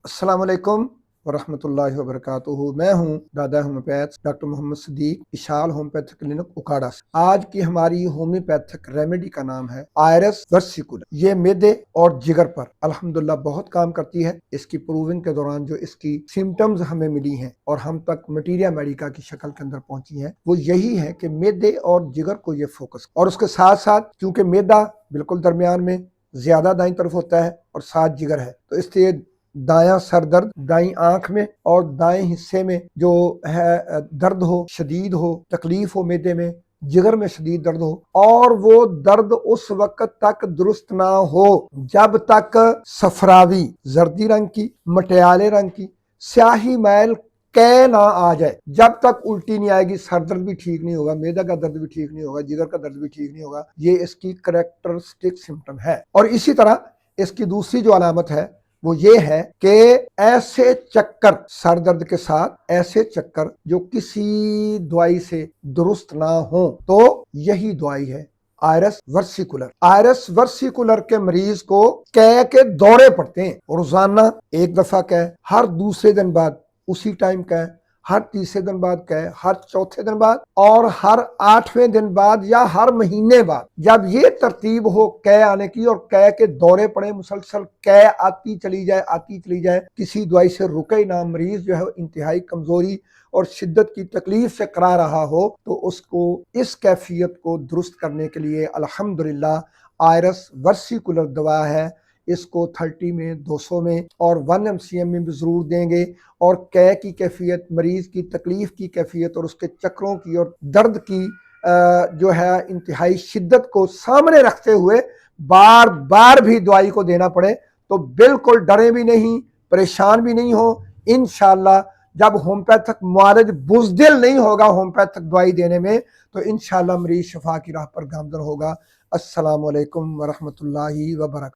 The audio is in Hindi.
अस्सलाम वालेकुम वरहमतुल्लाहि वबरकातुहू। मैं हूँ दादा होम्योपैथ डॉक्टर मोहम्मद सदीक, विशाल होम्योपैथिक क्लिनिक उकाड़ा से। आज की हमारी होम्योपैथिक रेमेडी का नाम है आयरस versicolor। ये मैदे और जिगर पर अल्हम्दुलिल्लाह बहुत काम करती है। इसकी प्रूविंग के दौरान जो इसकी सिम्टम्स हमें मिली हैं और हम तक मटीरिया मेडिका की शक्ल के अंदर पहुंची हैं, वो यही है कि मैदे और जिगर को ये फोकस, और उसके साथ साथ क्योंकि मैदा बिल्कुल दरमियान में ज्यादा दाईं तरफ होता है और साथ जिगर है, तो इसलिए दायां सर दर्द, दाईं आंख में और दाएं हिस्से में जो है दर्द हो, शदीद हो, तकलीफ हो, मैदे में, जिगर में शदीद दर्द हो, और वो दर्द उस वक्त तक दुरुस्त ना हो जब तक सफरावी, जर्दी रंग की, मटियाले रंग की, स्याही मैल कै ना आ जाए। जब तक उल्टी नहीं आएगी, सर दर्द भी ठीक नहीं होगा, मैदा का दर्द भी ठीक नहीं होगा, जिगर का दर्द भी ठीक नहीं होगा। ये इसकी करेक्टरिस्टिक सिम्टम है। और इसी तरह इसकी दूसरी जो अलामत है वो ये है कि ऐसे चक्कर, सर दर्द के साथ ऐसे चक्कर जो किसी दवाई से दुरुस्त ना हो, तो यही दवाई है आयरस versicolor। आयरस versicolor के मरीज को कै के दौरे पड़ते हैं, रोजाना एक दफा कै, हर दूसरे दिन बाद उसी टाइम कै, हर तीसरे दिन बाद कै, हर चौथे दिन बाद और हर 8वें दिन बाद या हर महीने बाद। जब ये तरतीब हो कै आने की और कै के दौरे पड़े, मुसलसल कै आती चली जाए, किसी दवाई से रुके ना, मरीज जो है इंतहाई कमजोरी और शिद्दत की तकलीफ से करा रहा हो, तो उसको इस कैफियत को दुरुस्त करने के लिए अल्हम्दुलिल्लाह आयरस versicolor दवा है। इसको 30 में, 200 में और 1 mcm में भी जरूर देंगे। और कै की कैफियत, मरीज की तकलीफ की कैफियत और उसके चक्रों की और दर्द की जो है इंतहाई शिद्दत को सामने रखते हुए बार बार भी दवाई को देना पड़े, तो बिल्कुल डरे भी नहीं, परेशान भी नहीं हो। इंशाल्लाह जब होम्योपैथिक मुआलिज बुज़दिल नहीं होगा होम्योपैथिक दवाई देने में, तो इंशाल्लाह मरीज शफा की राह पर गामजन होगा। अस्सलाम वालेकुम वरहमतुल्लाहि वबरकातुहू।